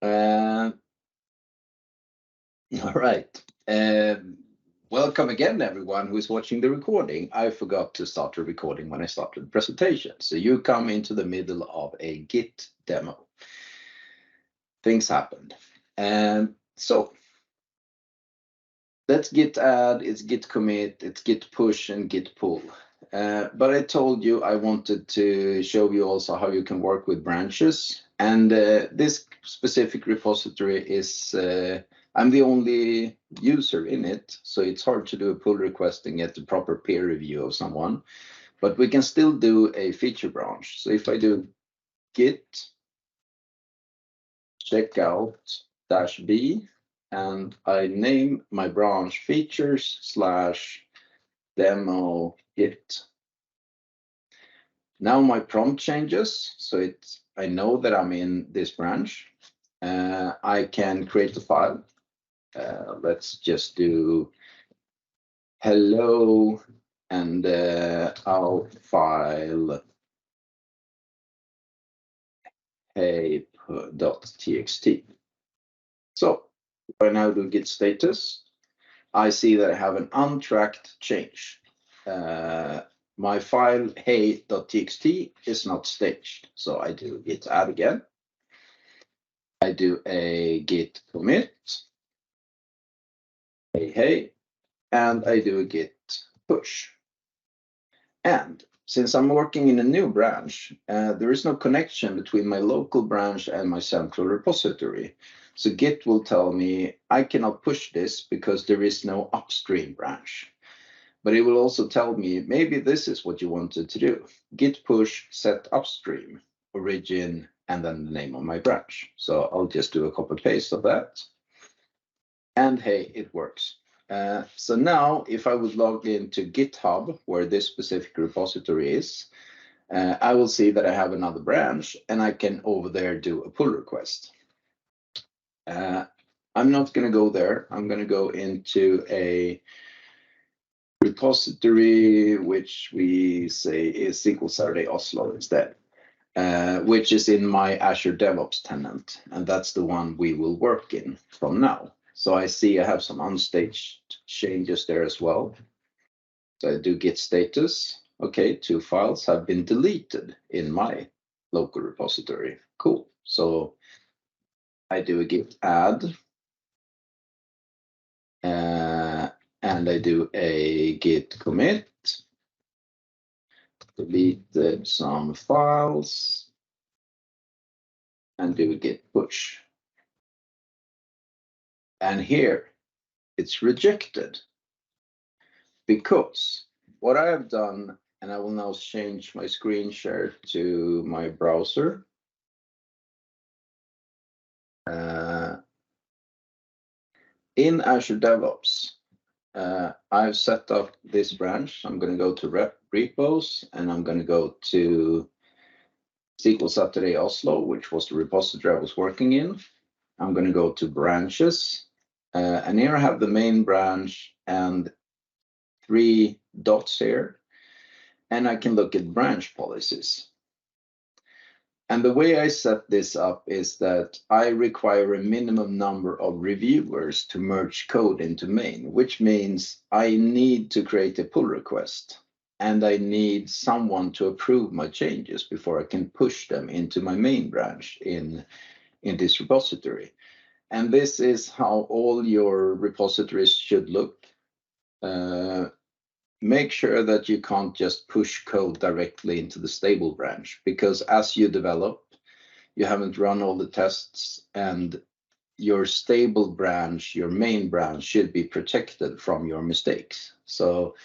All right. Welcome again, everyone who is watching the recording. I forgot to start the recording when I started the presentation. So you come into the middle of a Git demo. Things happened. So that's Git add, it's Git commit, it's Git push and Git pull. But I told you I wanted to show you also how you can work with branches. And this specific repository is, I'm the only user in it, so it's hard to do a pull request and get the proper peer review of someone. But we can still do a feature branch. So if I do git checkout -b, and I name my branch features / demo git. Now my prompt changes, so I know that I'm in this branch. I can create a file. Let's just do hello and our file hey.txt. So if I now do git status, I see that I have an untracked change. My file hey.txt is not staged, so I do git add again. I do a git commit, hey, and I do a git push. And since I'm working in a new branch, there is no connection between my local branch and my central repository. So Git will tell me I cannot push this because there is no upstream branch. But it will also tell me maybe this is what you wanted to do. Git push set upstream, origin, and then the name of my branch. So I'll just do a copy paste of that. And hey, it works. So now if I would log into GitHub, where this specific repository is, I will see that I have another branch and I can over there do a pull request. I'm not going to go there. I'm going to go into a repository, which we say is SQL Friday Oslo instead, which is in my Azure DevOps tenant. And that's the one we will work in from now. So I see I have some unstaged changes there as well. So I do git status. Okay, 2 files have been deleted in my local repository. Cool. So I do a git add. And I do a git commit. Delete some files. And do a git push. And here it's rejected. Because what I have done, and I will now change my screen share to my browser. In Azure DevOps, I've set up this branch. I'm going to go to repos, and I'm going to go to SQL Saturday Oslo, which was the repository I was working in. I'm going to go to branches, and here I have the main branch and 3 dots here, and I can look at branch policies. And the way I set this up is that I require a minimum number of reviewers to merge code into main, which means I need to create a pull request and I need someone to approve my changes before I can push them into my main branch in this repository. And this is how all your repositories should look. Make sure that you can't just push code directly into the stable branch, because as you develop, you haven't run all the tests, and your stable branch, your main branch, should be protected from your mistakes. So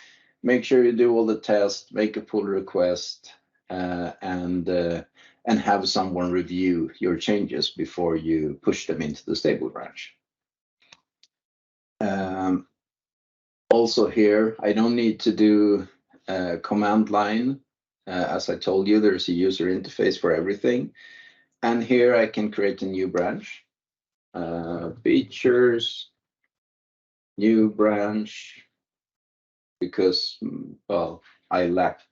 make sure you do all the tests, make a pull request, and have someone review your changes before you push them into the stable branch. Also here, I don't need to do a command line. As I told you, there's a user interface for everything. And here I can create a new branch. Features, new branch, because, well, I lack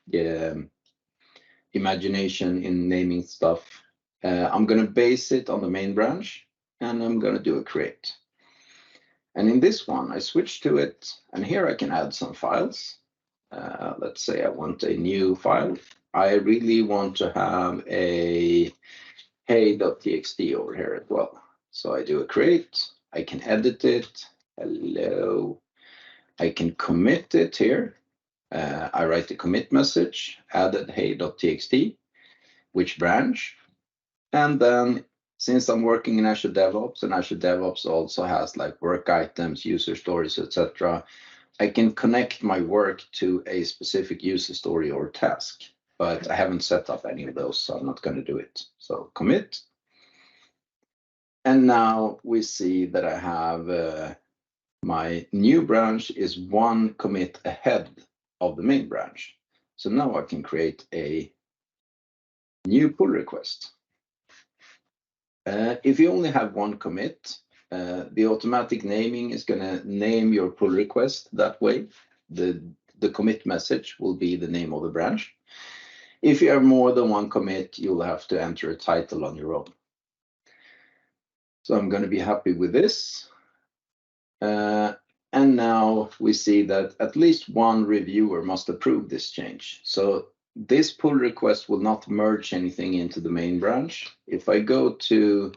imagination in naming stuff. I'm going to base it on the main branch. and I'm going to do a create. And in this one, I switch to it, and here I can add some files. Let's say I want a new file. I really want to have a hey.txt over here as well. So I do a create, I can edit it. Hello. I can commit it here. I write the commit message, added hey.txt, which branch. And then since I'm working in Azure DevOps, and Azure DevOps also has like work items, user stories, etc., I can connect my work to a specific user story or task, but I haven't set up any of those, so I'm not going to do it. So commit. And now we see that I have my new branch is one commit ahead of the main branch. So now I can create a new pull request. If you only have one commit, the automatic naming is going to name your pull request that way. The commit message will be the name of the branch. If you have more than one commit, you'll have to enter a title on your own. So I'm going to be happy with this. And now we see that at least one reviewer must approve this change. So this pull request will not merge anything into the main branch. If I go to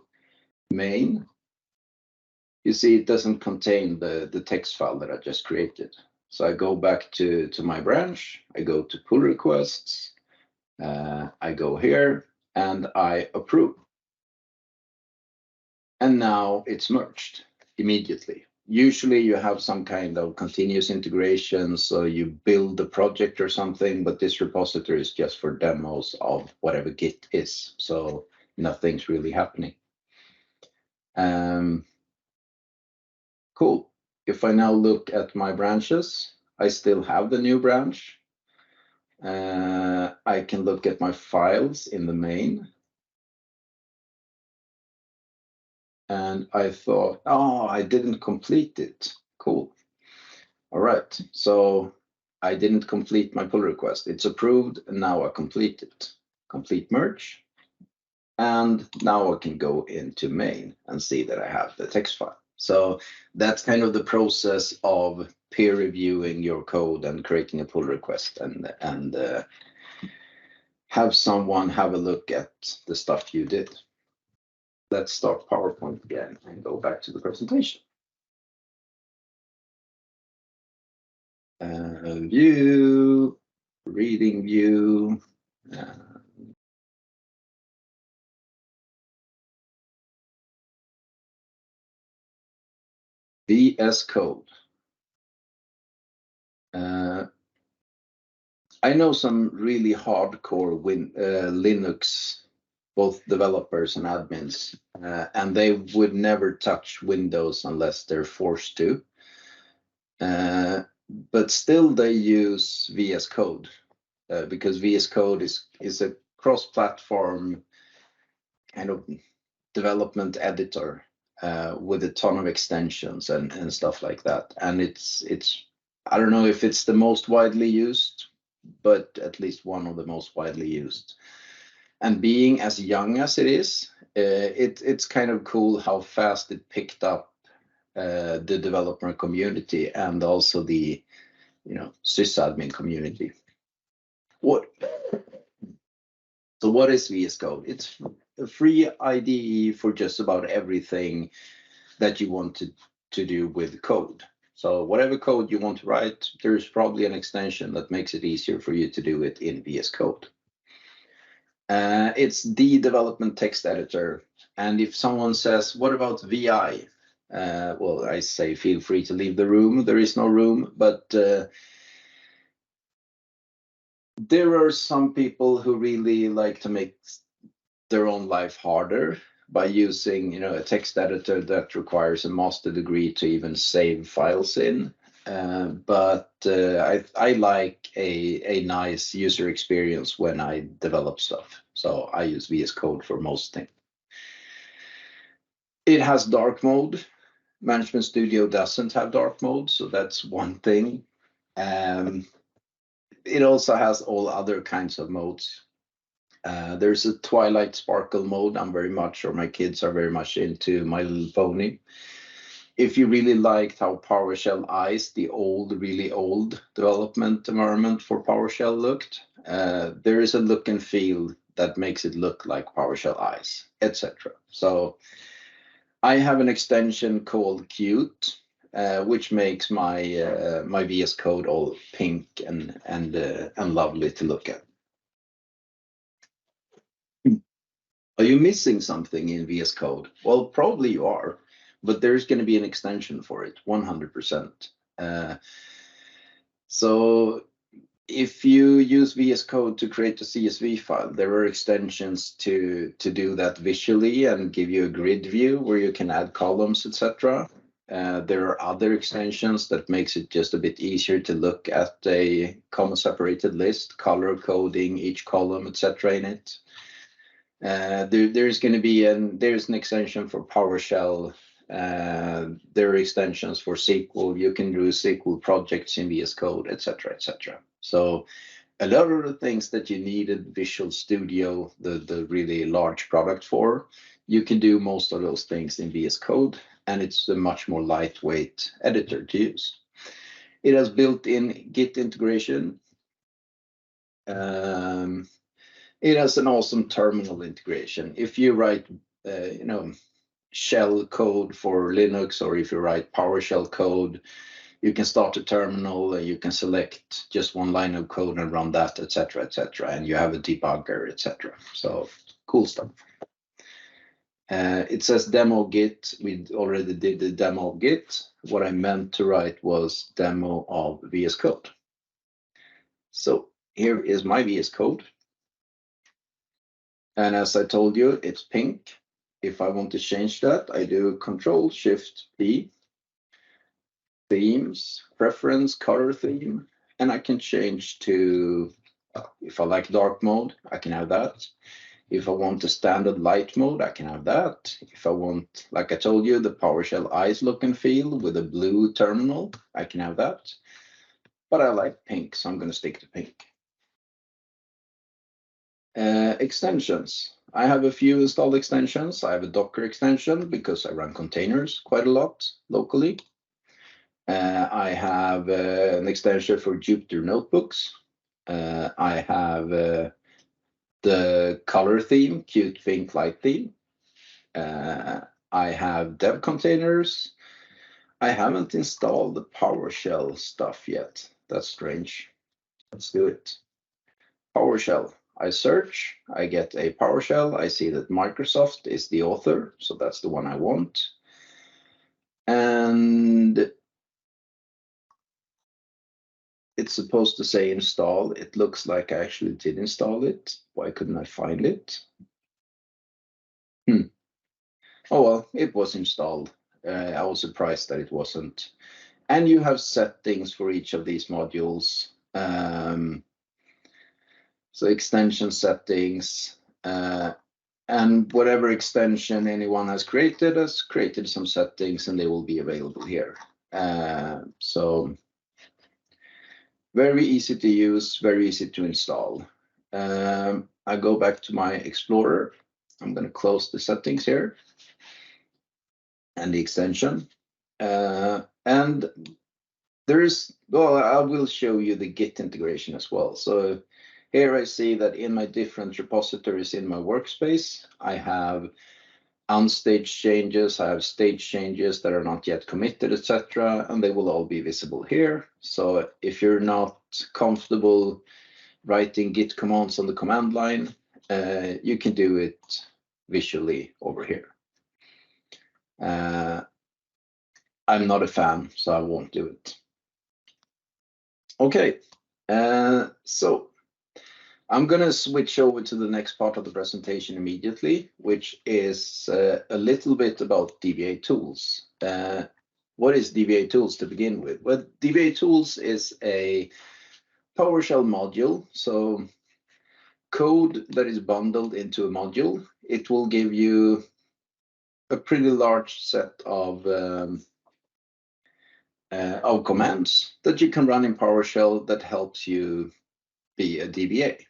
main, you see it doesn't contain the text file that I just created. So I go back to my branch, I go to pull requests, I go here and I approve. And now it's merged immediately. Usually you have some kind of continuous integration, so you build the project or something, but this repository is just for demos of whatever Git is, so nothing's really happening. Cool. If I now look at my branches, I still have the new branch. I can look at my files in the main. And I thought, oh, I didn't complete it. Cool. All right, so I didn't complete my pull request. It's approved, and now I complete it. Complete merge. And now I can go into main and see that I have the text file. So that's kind of the process of peer reviewing your code and creating a pull request and have someone have a look at the stuff you did. Let's start PowerPoint again and go back to the presentation. View, reading view. VS Code. I know some really hardcore Linux, both developers and admins, and they would never touch Windows unless they're forced to. But still they use VS Code because VS Code is a cross-platform kind of development editor with a ton of extensions and stuff like that. And it's I don't know if it's the most widely used, but at least one of the most widely used. And being as young as it is, it's kind of cool how fast it picked up the developer community and also the sysadmin community. So what is VS Code? It's a free IDE for just about everything that you want to do with code. So whatever code you want to write, there's probably an extension that makes it easier for you to do it in VS Code. It's the development text editor. And if someone says, what about VI? Well, I say, feel free to leave the room. There is no room, but there are some people who really like to make their own life harder by using, a text editor that requires a master degree to even save files in. But I like a nice user experience when I develop stuff. So I use VS Code for most things. It has dark mode. Management Studio doesn't have dark mode, so that's one thing. It also has all other kinds of modes. There's a Twilight Sparkle mode. My kids are very much into My Little Pony. If you really liked how PowerShell Ice, the really old development environment for PowerShell looked, there is a look and feel that makes it look like PowerShell Ice, etc. So I have an extension called Qt, which makes my my VS Code all pink and lovely to look at. Are you missing something in VS Code? Well, probably you are, but there's going to be an extension for it, 100%. So if you use VS Code to create a CSV file, there are extensions to do that visually and give you a grid view where you can add columns, etc. There are other extensions that makes it just a bit easier to look at a comma-separated list, color coding each column, etc. in it. There's an extension for PowerShell. There are extensions for SQL. You can do SQL projects in VS Code, etc., etc. So a lot of the things that you needed Visual Studio, the really large product for, you can do most of those things in VS Code, and it's a much more lightweight editor to use. It has built-in Git integration. It has an awesome terminal integration. If you write, shell code for Linux, or if you write PowerShell code, you can start a terminal, you can select just one line of code and run that, etc., etc., and you have a debugger, etc. So cool stuff. It says demo Git. We already did the demo of Git. What I meant to write was demo of VS Code. So here is my VS Code. And as I told you, it's pink. If I want to change that, I do Control-Shift-P, themes, preference, color theme, and I can change to, if I like dark mode, I can have that. If I want a standard light mode, I can have that. If I want, like I told you, the PowerShell Ice look and feel with a blue terminal, I can have that. But I like pink, so I'm going to stick to pink. Extensions. I have a few installed extensions. I have a Docker extension because I run containers quite a lot locally. I have an extension for Jupyter Notebooks. I have the color theme, Cute Pink Light theme. I have dev containers. I haven't installed the PowerShell stuff yet. That's strange. Let's do it. PowerShell. I search, I get a PowerShell. I see that Microsoft is the author, so that's the one I want. And it's supposed to say install. It looks like I actually did install it. Why couldn't I find it? Oh, well, it was installed. I was surprised that it wasn't. And you have settings for each of these modules. So extension settings, and whatever extension anyone has created some settings, and they will be available here. So very easy to use, very easy to install. I go back to my Explorer. I'm going to close the settings here and the extension. And there's, well, I will show you the Git integration as well. So here I see that in my different repositories in my workspace, I have unstaged changes, I have stage changes that are not yet committed, etc., and they will all be visible here. So if you're not comfortable writing Git commands on the command line, you can do it visually over here. I'm not a fan, so I won't do it. Okay, so I'm going to switch over to the next part of the presentation immediately, which is a little bit about DBA tools. What is DBA tools to begin with? Well, DBA tools is a PowerShell module. So code that is bundled into a module. It will give you a pretty large set of commands that you can run in PowerShell that helps you be a DBA.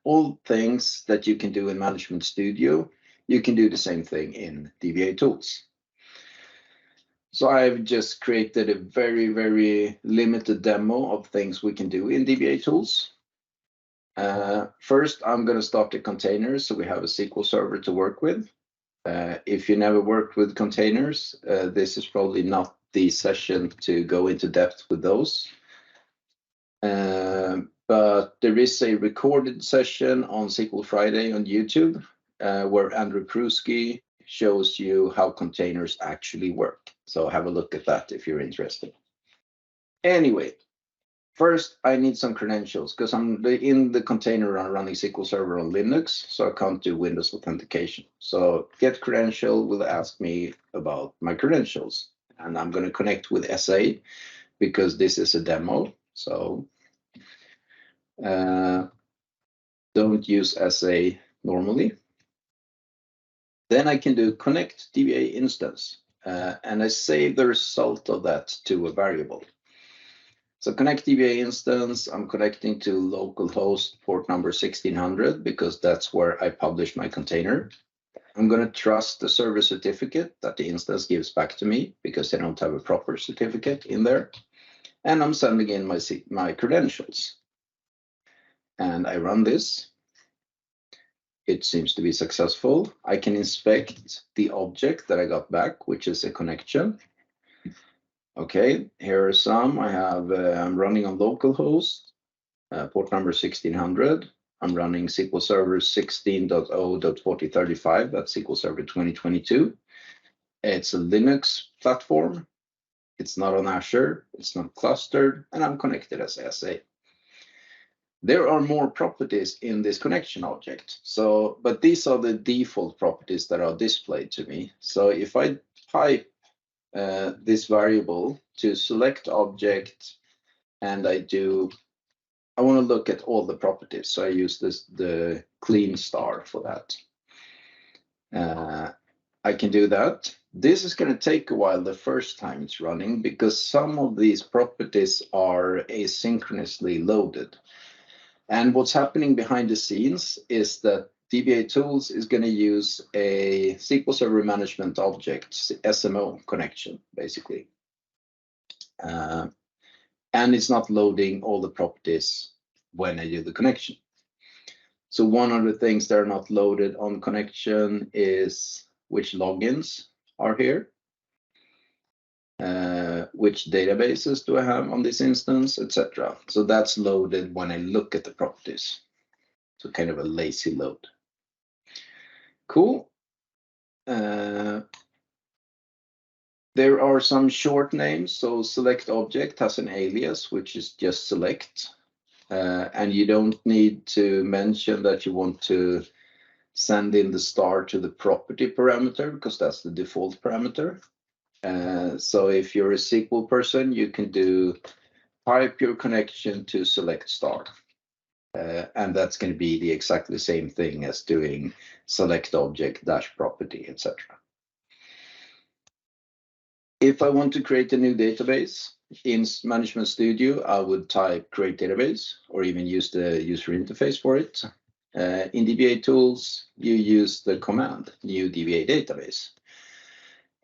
All things that you can do in Management Studio, you can do the same thing in DBA Tools. So I've just created a very, very limited demo of things we can do in DBA Tools. First, I'm going to start the containers so we have a SQL Server to work with. If you never worked with containers, this is probably not the session to go into depth with those. But there is a recorded session on SQL Friday on YouTube where Andrew Pruski shows you how containers actually work. So have a look at that if you're interested. Anyway, first I need some credentials because I'm in the container I'm running SQL Server on Linux, so I can't do Windows authentication. So get credential will ask me about my credentials, and I'm going to connect with SA because this is a demo. So don't use SA normally. Then I can do connect DBA instance, and I save the result of that to a variable. So connect DBA instance, I'm connecting to localhost port number 1600 because that's where I publish my container. I'm going to trust the server certificate that the instance gives back to me because I don't have a proper certificate in there. And I'm sending in my credentials. And I run this. It seems to be successful. I can inspect the object that I got back, which is a connection. Okay, here are some. I'm running on localhost, port number 1600. I'm running SQL Server 16.0.4035. That's SQL Server 2022. It's a Linux platform. It's not on Azure. It's not clustered, and I'm connected as SA. There are more properties in this connection object. But these are the default properties that are displayed to me. So if I type this variable to select object, and I want to look at all the properties. So I use the clean star for that. I can do that. This is going to take a while the first time it's running because some of these properties are asynchronously loaded. And what's happening behind the scenes is that DBA Tools is going to use a SQL Server Management Object, SMO connection, basically. And it's not loading all the properties when I do the connection. So one of the things that are not loaded on connection is which logins are here, which databases do I have on this instance, etc. So that's loaded when I look at the properties. So kind of a lazy load. Cool. There are some short names. So select object has an alias, which is just select. And you don't need to mention that you want to send in the star to the property parameter because that's the default parameter. So if you're a SQL person, you can do type your connection to select star. And that's going to be the exactly same thing as doing select object dash property, etc. If I want to create a new database in Management Studio, I would type create database or even use the user interface for it. In DBA Tools, you use the command new DBA database.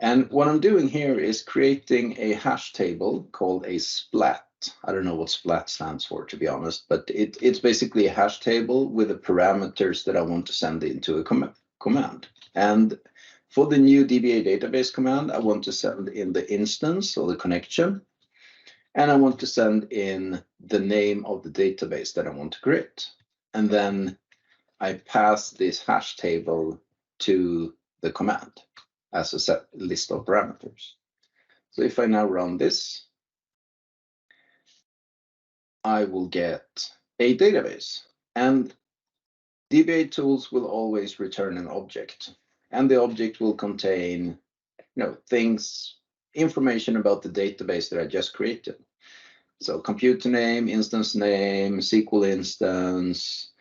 And what I'm doing here is creating a hash table called a splat. I don't know what splat stands for, to be honest, but it's basically a hash table with the parameters that I want to send into a command. And for the new DBA database command, I want to send in the instance or the connection, and I want to send in the name of the database that I want to create. And then I pass this hash table to the command as a set list of parameters. So if I now run this, I will get a database, and DBA Tools will always return an object, and the object will contain, things, information about the database that I just created. So computer name, instance name, SQL instance,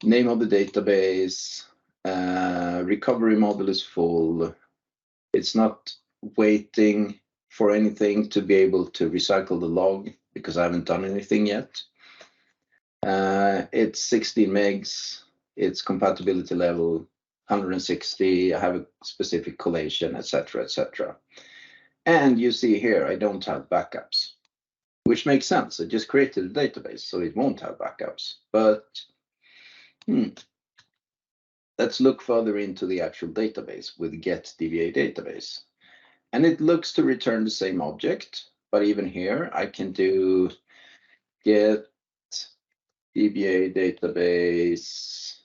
name of the database, recovery model is full. It's not waiting for anything to be able to recycle the log because I haven't done anything yet. It's 16 megs, it's compatibility level 160, I have a specific collation, etc., etc. And you see here, I don't have backups, which makes sense. I just created a database, so it won't have backups. But let's look further into the actual database with get DBA database. And it looks to return the same object, but even here I can do get DBA database,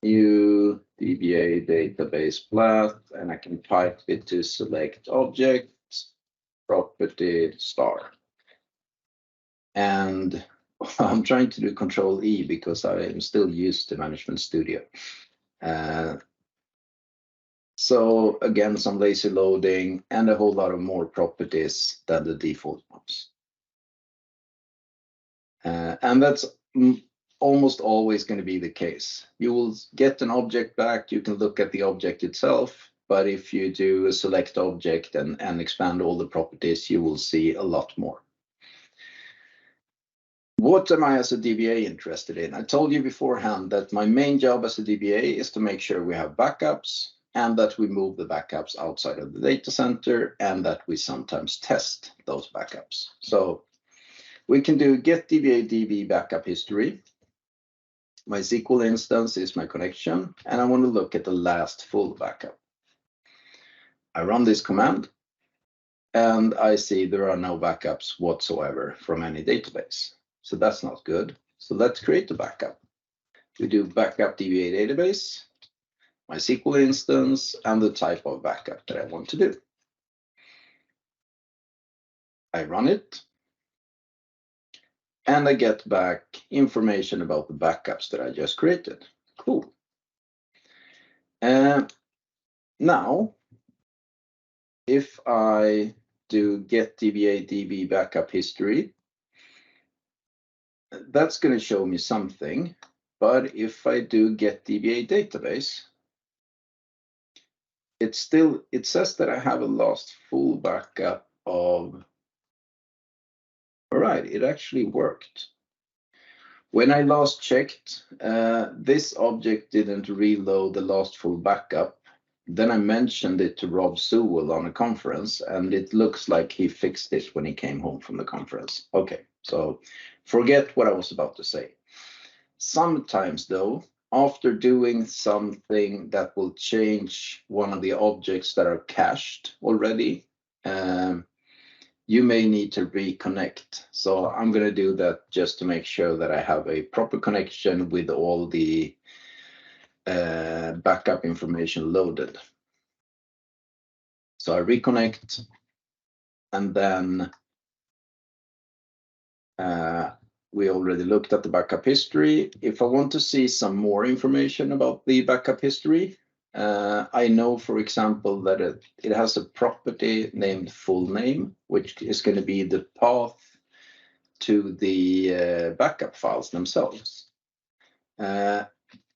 new DBA database path, and I can pipe it to select object, property, star. And I'm trying to do Control E because I am still used to Management Studio. So again, some lazy loading and a whole lot of more properties than the default ones. And that's almost always going to be the case. You will get an object back, you can look at the object itself, but if you do a select object and expand all the properties, you will see a lot more. What am I as a DBA interested in? I told you beforehand that my main job as a DBA is to make sure we have backups and that we move the backups outside of the data center and that we sometimes test those backups. So we can do get DBA DB backup history. My SQL instance is my connection, and I want to look at the last full backup. I run this command, and I see there are no backups whatsoever from any database. So that's not good. So let's create a backup. We do backup DBA database, my SQL instance, and the type of backup that I want to do. I run it, and I get back information about the backups that I just created. Cool. Now, if I do get DBA DB backup history, that's going to show me something. But if I do get DBA database, it says that I have a last full backup of. All right, it actually worked. When I last checked, this object didn't reload the last full backup. Then I mentioned it to Rob Sewell on a conference, and it looks like he fixed it when he came home from the conference. Okay, so forget what I was about to say. Sometimes, though, after doing something that will change one of the objects that are cached already, you may need to reconnect. So I'm going to do that just to make sure that I have a proper connection with all the backup information loaded. So I reconnect, and then we already looked at the backup history. If I want to see some more information about the backup history, I know, for example, that it has a property named full name, which is going to be the path to the backup files themselves.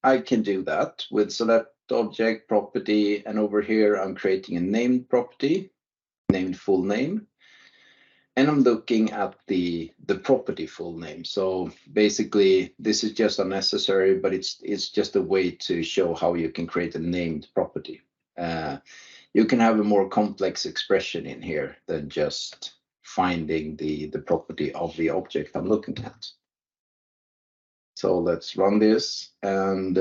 I can do that with select object property, and over here I'm creating a named property named full name, and I'm looking at the property full name. So basically this is just unnecessary, but it's just a way to show how you can create a named property. You can have a more complex expression in here than just finding the property of the object I'm looking at. So let's run this, and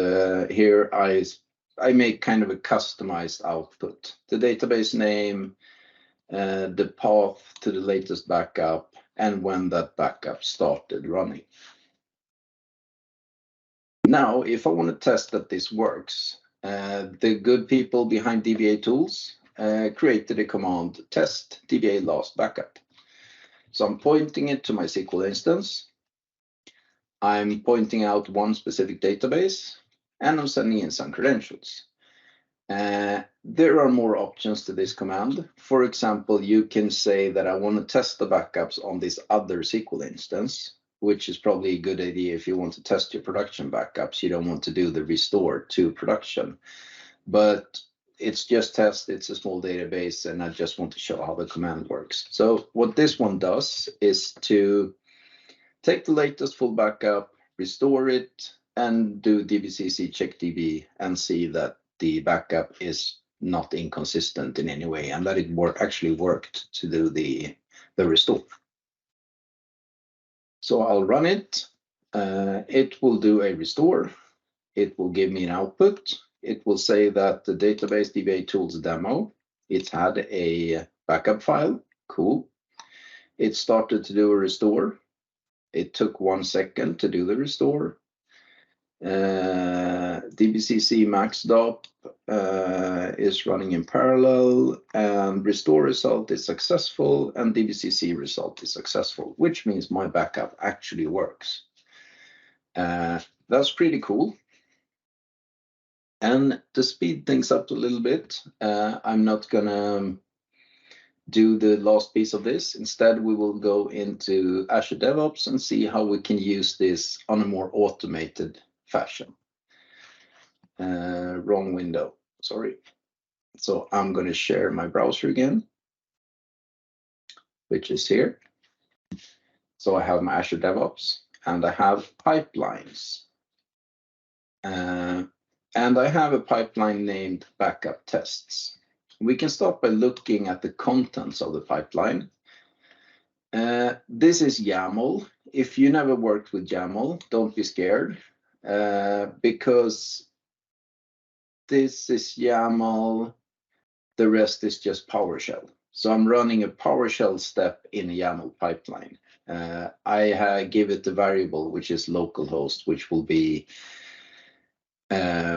here I make kind of a customized output. The database name, the path to the latest backup, and when that backup started running. Now, if I want to test that this works, the good people behind DBA tools created a command test DBA last backup. So I'm pointing it to my SQL instance. I'm pointing out one specific database, and I'm sending in some credentials. There are more options to this command. For example, you can say that I want to test the backups on this other SQL instance, which is probably a good idea if you want to test your production backups. You don't want to do the restore to production. But it's just test, it's a small database, and I just want to show how the command works. So what this one does is to take the latest full backup, restore it, and do dbcc check db and see that the backup is not inconsistent in any way, and that it actually worked to do the restore. So I'll run it. It will do a restore. It will give me an output. It will say that the database DBA tools demo, it's had a backup file. Cool. It started to do a restore. It took 1 second to do the restore. DBCC maxdop is running in parallel, and restore result is successful, and DBCC result is successful, which means my backup actually works. That's pretty cool. And to speed things up a little bit, I'm not gonna do the last piece of this. Instead, we will go into Azure DevOps and see how we can use this on a more automated fashion. Wrong window, sorry. So I'm going to share my browser again, which is here. So I have my Azure DevOps and I have pipelines. And I have a pipeline named backup tests. We can start by looking at the contents of the pipeline. This is YAML. If you never worked with YAML, don't be scared, because this is YAML. The rest is just PowerShell. So I'm running a PowerShell step in a YAML pipeline. I give it the variable, which is localhost, which will be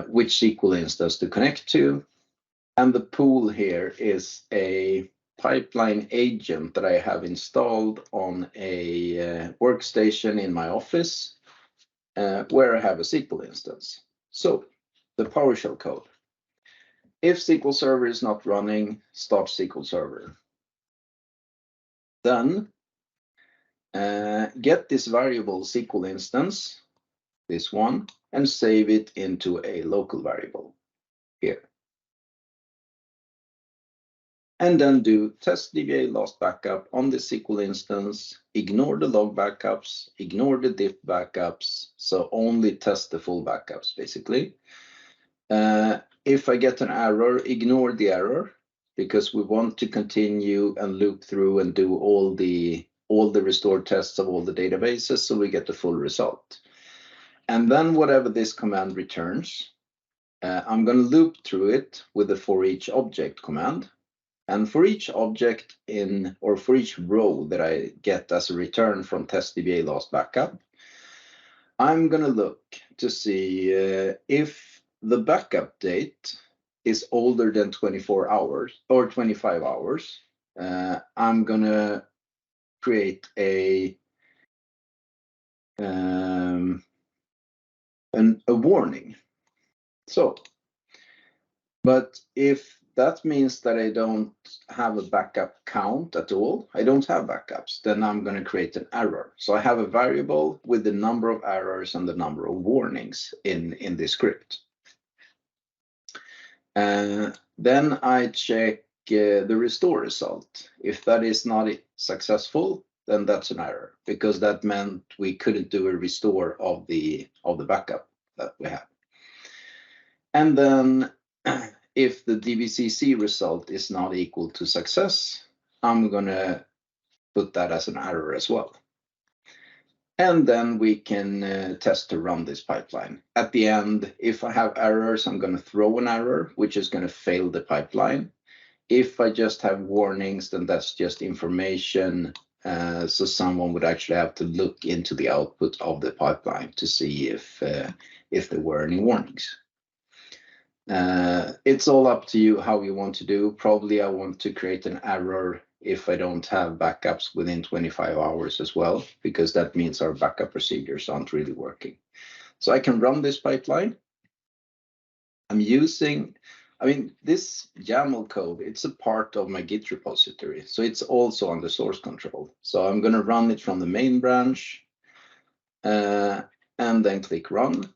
which SQL instance to connect to. And the pool here is a pipeline agent that I have installed on a workstation in my office, where I have a SQL instance. So the PowerShell code. If SQL Server is not running, start SQL Server. Then get this variable SQL instance, this one, and save it into a local variable here. And then do test DBA last backup on the SQL instance, ignore the log backups, ignore the diff backups, so only test the full backups basically. If I get an error, ignore the error, because we want to continue and loop through and do all the restore tests of all the databases so we get the full result. And then whatever this command returns, I'm going to loop through it with the for each object command. And for each object for each row that I get as a return from test DBA last backup, I'm going to look to see if the backup date is older than 24 hours or 25 hours. I'm going to create a warning. So, but if that means that I don't have a backup count at all, I don't have backups, then I'm going to create an error. So I have a variable with the number of errors and the number of warnings in this script. Then I check the restore result. If that is not successful, then that's an error, because that meant we couldn't do a restore of the backup that we have. And then if the DBCC result is not equal to success, I'm going to put that as an error as well. And then we can test to run this pipeline. At the end, if I have errors, I'm going to throw an error, which is going to fail the pipeline. If I just have warnings, then that's just information. So someone would actually have to look into the output of the pipeline to see if there were any warnings. It's all up to you how you want to do. Probably I want to create an error if I don't have backups within 25 hours as well, because that means our backup procedures aren't really working. So I can run this pipeline. I'm using, this YAML code, it's a part of my Git repository. So it's also under source control. So I'm going to run it from the main branch and then click run.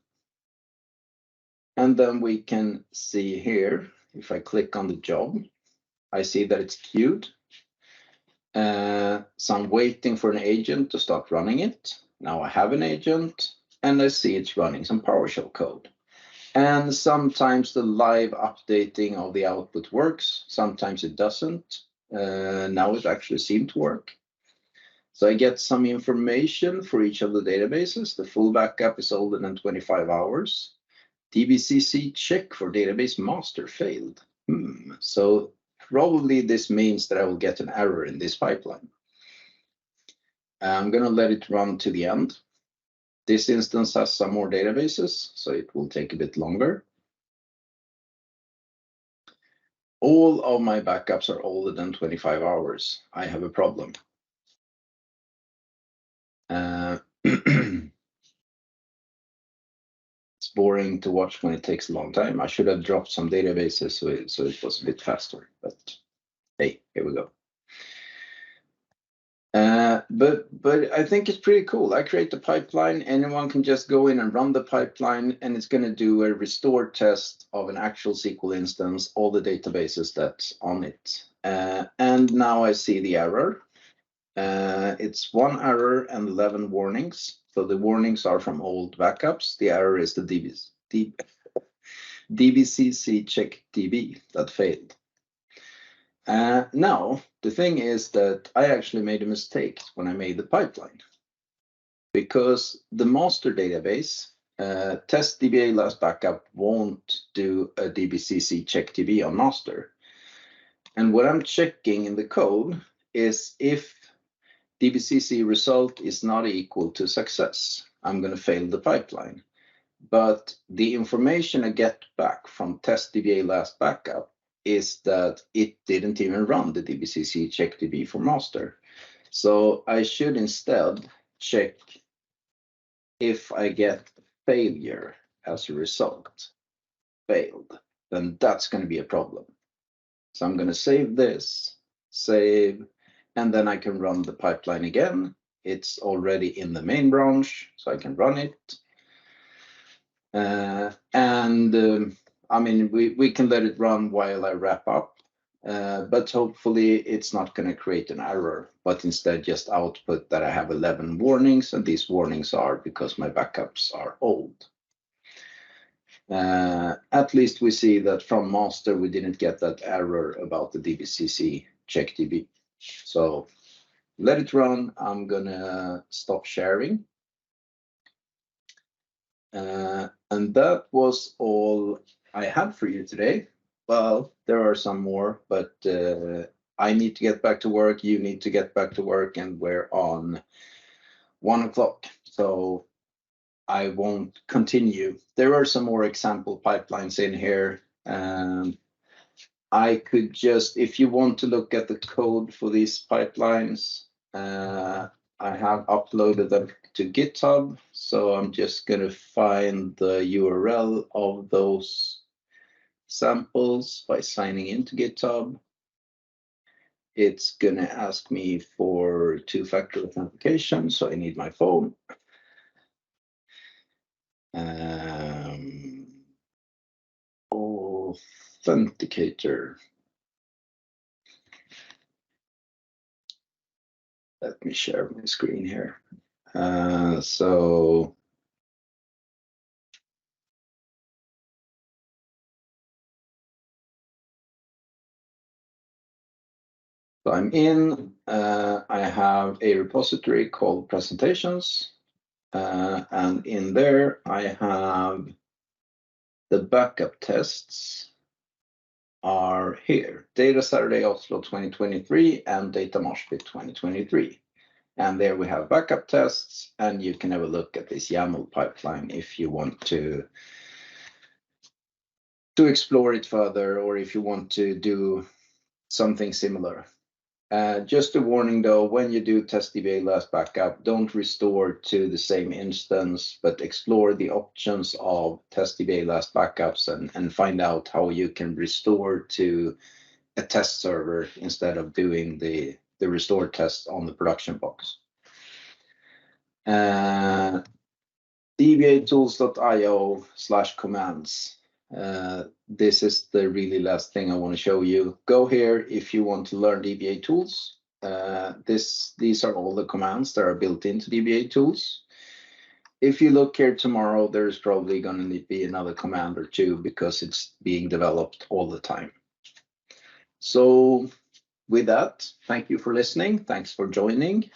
And then we can see here if I click on the job, I see that it's queued. So I'm waiting for an agent to start running it. Now I have an agent and I see it's running some PowerShell code. And sometimes the live updating of the output works, sometimes it doesn't. Now it actually seemed to work. So I get some information for each of the databases. The full backup is older than 25 hours. DBCC check for database master failed. So probably this means that I will get an error in this pipeline. I'm going to let it run to the end. This instance has some more databases, so it will take a bit longer. All of my backups are older than 25 hours. I have a problem. It's boring to watch when it takes a long time. I should have dropped some databases so it was a bit faster, but hey, here we go. But I think it's pretty cool. I create the pipeline. Anyone can just go in and run the pipeline, and it's going to do a restore test of an actual SQL instance, all the databases that's on it. And now I see the error. It's 1 error and 11 warnings. So the warnings are from old backups. The error is the DBCC check DB that failed. Now, the thing is that I actually made a mistake when I made the pipeline, because the master database, test DBA last backup won't do a DBCC check DB on master. And what I'm checking in the code is if DBCC result is not equal to success, I'm going to fail the pipeline. But the information I get back from test DBA last backup is that it didn't even run the DBCC check DB for master. So I should instead check if I get failure as a result, failed, then that's going to be a problem. So I'm going to save this, save, and then I can run the pipeline again. It's already in the main branch, so I can run it. I mean, we can let it run while I wrap up, but hopefully it's not going to create an error, but instead just output that I have 11 warnings, and these warnings are because my backups are old. At least we see that from master, we didn't get that error about the DBCC check DB. So let it run. I'm going to stop sharing. And that was all I had for you today. Well, there are some more, but I need to get back to work. You need to get back to work, and we're on 1 o'clock. So I won't continue. There are some more example pipelines in here. I could just, if you want to look at the code for these pipelines, I have uploaded them to GitHub, so I'm just going to find the URL of those samples by signing into GitHub. It's going to ask me for 2-factor authentication, so I need my phone. Authenticator. Let me share my screen here. So I'm in. I have a repository called presentations, and in there I have the backup tests are here. Data Saturday Oslo 2023 and Data Moshpit 2023. And there we have backup tests, and you can have a look at this YAML pipeline if you want to explore it further, or if you want to do something similar. Just a warning though, when you do test DBA last backup, don't restore to the same instance, but explore the options of test DBA last backups and find out how you can restore to a test server instead of doing the restore test on the production box. DBAtools.io/commands. this is the really last thing I want to show you. Go here if you want to learn DBA tools. These are all the commands that are built into DBA tools. If you look here tomorrow, there's probably going to be another command or two because it's being developed all the time. So with that, thank you for listening. Thanks for joining.